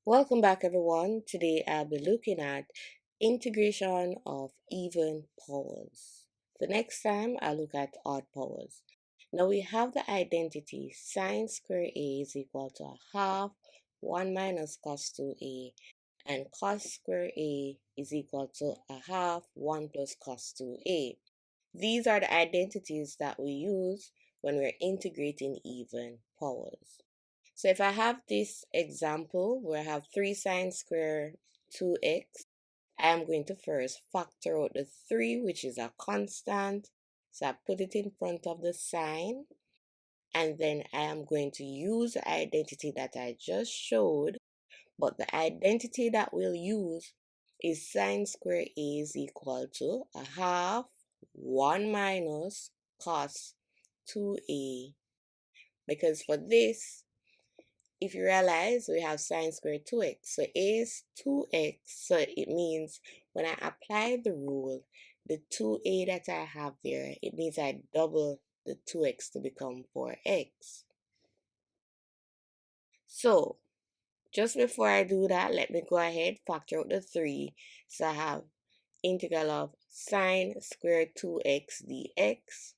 Welcome back, everyone. Today I'll be looking at integration of even powers. The next time I'll look at odd powers. Now we have the identity sine square A is equal to a half 1 minus cos 2A, and cos square A is equal to a half 1 plus cos 2A. These are the identities that we use when we're integrating even powers. So if I have this example where I have 3 sine square 2x, I am going to first factor out the 3, which is a constant. So I put it in front of the sign, and then I am going to use the identity that I just showed, but the identity that we'll use is sine square A is equal to a half 1 minus cos 2A, because for this, if you realize we have sine squared 2x, so a is 2x, so it means when I apply the rule, the 2a that I have there, it means I double the 2x to become 4x. So just before I do that, let me go ahead, factor out the 3. So I have integral of sine squared 2x dx.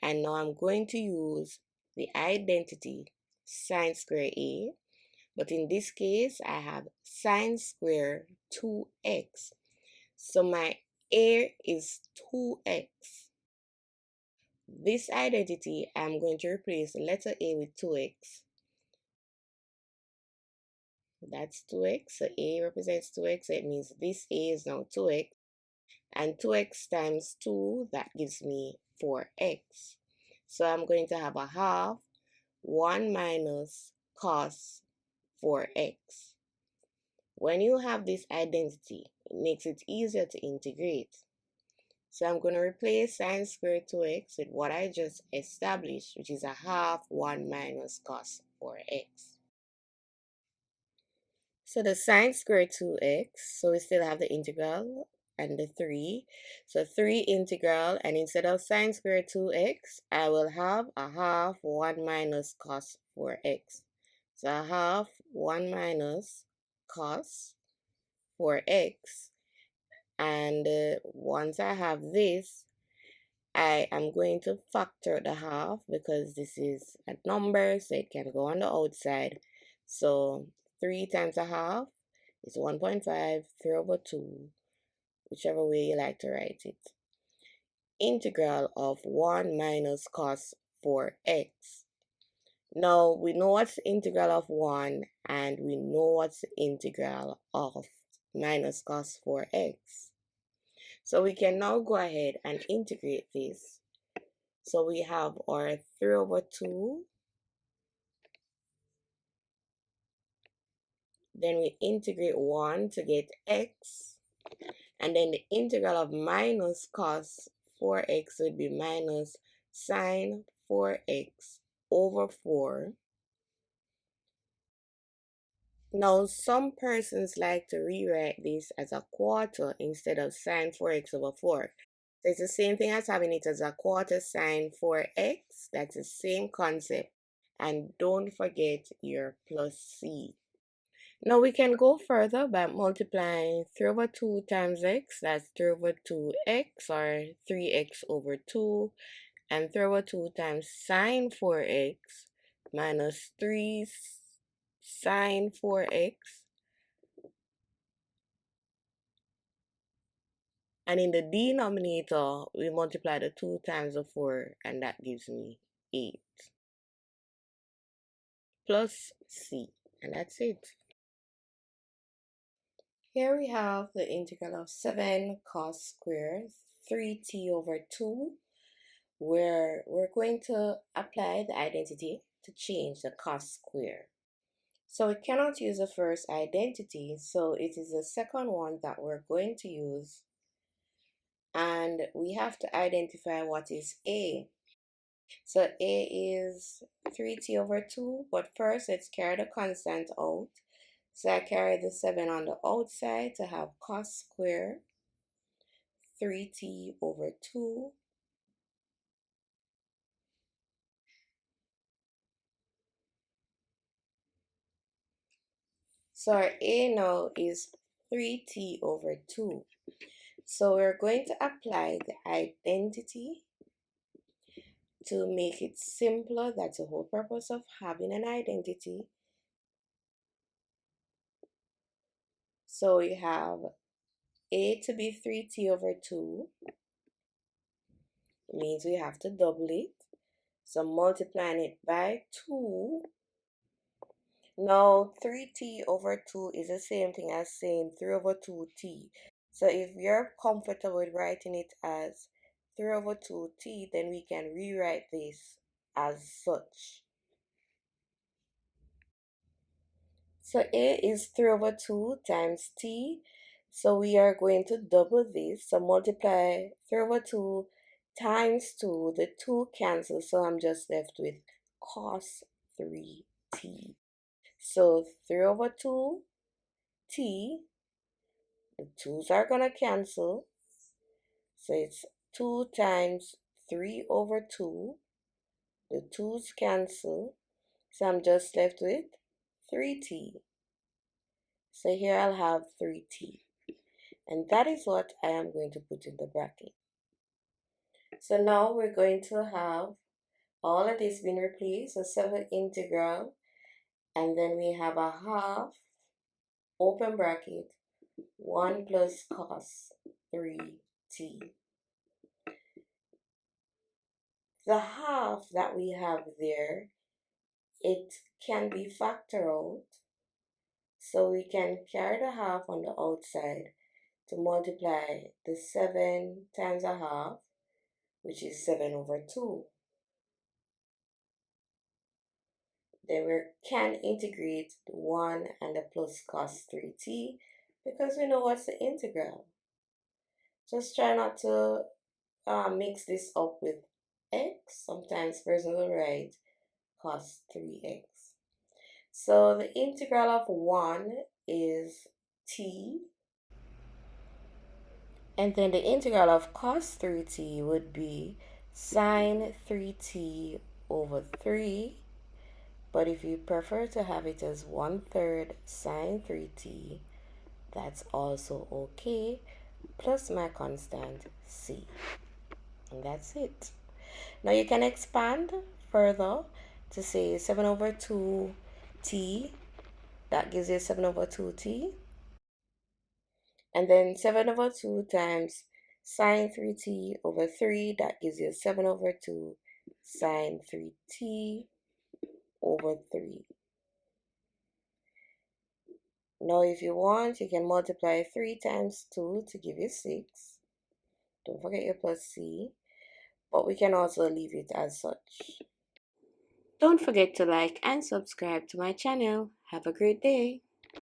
And now I'm going to use the identity sine square a. But in this case, I have sine square 2x. So my a is 2x. This identity, I'm going to replace the letter a with 2x. That's 2x. So a represents 2x. So it means this a is now 2x. And 2x times 2, that gives me 4x. So I'm going to have a half 1 minus cos 4x. When you have this identity, it makes it easier to integrate. So I'm going to replace sine squared 2x with what I just established, which is a half 1 minus cos 4x. So the sine squared 2x, so we still have the integral and the 3. So 3 integral, and instead of sine squared 2x, I will have a half 1 minus cos 4x. So a half 1 minus cos 4x, and once I have this, I am going to factor the half because this is a number, so it can go on the outside. So 3 times a half is 1.5, 3 over 2, whichever way you like to write it. Integral of 1 minus cos 4x. Now we know what's the integral of 1, and we know what's the integral of minus cos 4x. So we can now go ahead and integrate this. So we have our 3 over 2. Then we integrate 1 to get x. And then the integral of minus cos 4x would be minus sine 4x over 4. Now, some persons like to rewrite this as a quarter instead of sine 4x over 4. So it's the same thing as having it as a quarter sine 4x. That's the same concept. And don't forget your plus c. Now we can go further by multiplying 3 over 2 times x. That's 3 over 2x, or 3x over 2. And 3 over 2 times sine 4x minus 3 sine 4x. And in the denominator, we multiply the 2 times the 4, and that gives me 8 plus c. And that's it. Here we have the integral of 7 cos squared 3t over 2, where we're going to apply the identity to change the cos square. So we cannot use the first identity, so it is the second one that we're going to use. And we have to identify what is a. So a is 3t over 2, but first let's carry the constant out. So I carry the 7 on the outside to have cos square 3t over 2. So our A now is 3t over 2. So we're going to apply the identity to make it simpler. That's the whole purpose of having an identity. So we have A to be 3t over 2. It means we have to double it. So multiplying it by 2. Now 3t over 2 is the same thing as saying 3 over 2t. So if you're comfortable with writing it as 3 over 2t, then we can rewrite this as such. So A is 3 over 2 times t. So we are going to double this. So multiply 3 over 2 times 2. The 2 cancels, so I'm just left with cos 3t. So 3 over 2t, the 2's are going to cancel. So it's 2 times 3 over 2. The 2's cancel. So I'm just left with 3t. So here I'll have 3t. And that is what I am going to put in the bracket. So now we're going to have all of this being replaced. So 7 integral. And then we have a half, open bracket, 1 plus cos 3t. The half that we have there, it can be factored out. So we can carry the half on the outside to multiply the 7 times a half, which is 7 over 2. Then we can integrate the 1 and the plus cos 3t because we know what's the integral. Just try not to mix this up with x. Sometimes person will write cos 3x. So the integral of 1 is t. And then the integral of cos 3t would be sine 3t over 3. But if you prefer to have it as 1/3 sine 3t, that's also okay, plus my constant c. And that's it. Now you can expand further to say 7 over 2t. That gives you 7 over 2t. And then 7 over 2 times sine 3t over 3. That gives you 7 over 2 sine 3t over 3. Now if you want, you can multiply 3 times 2 to give you 6. Don't forget your plus c. But we can also leave it as such. Don't forget to like and subscribe to my channel. Have a great day.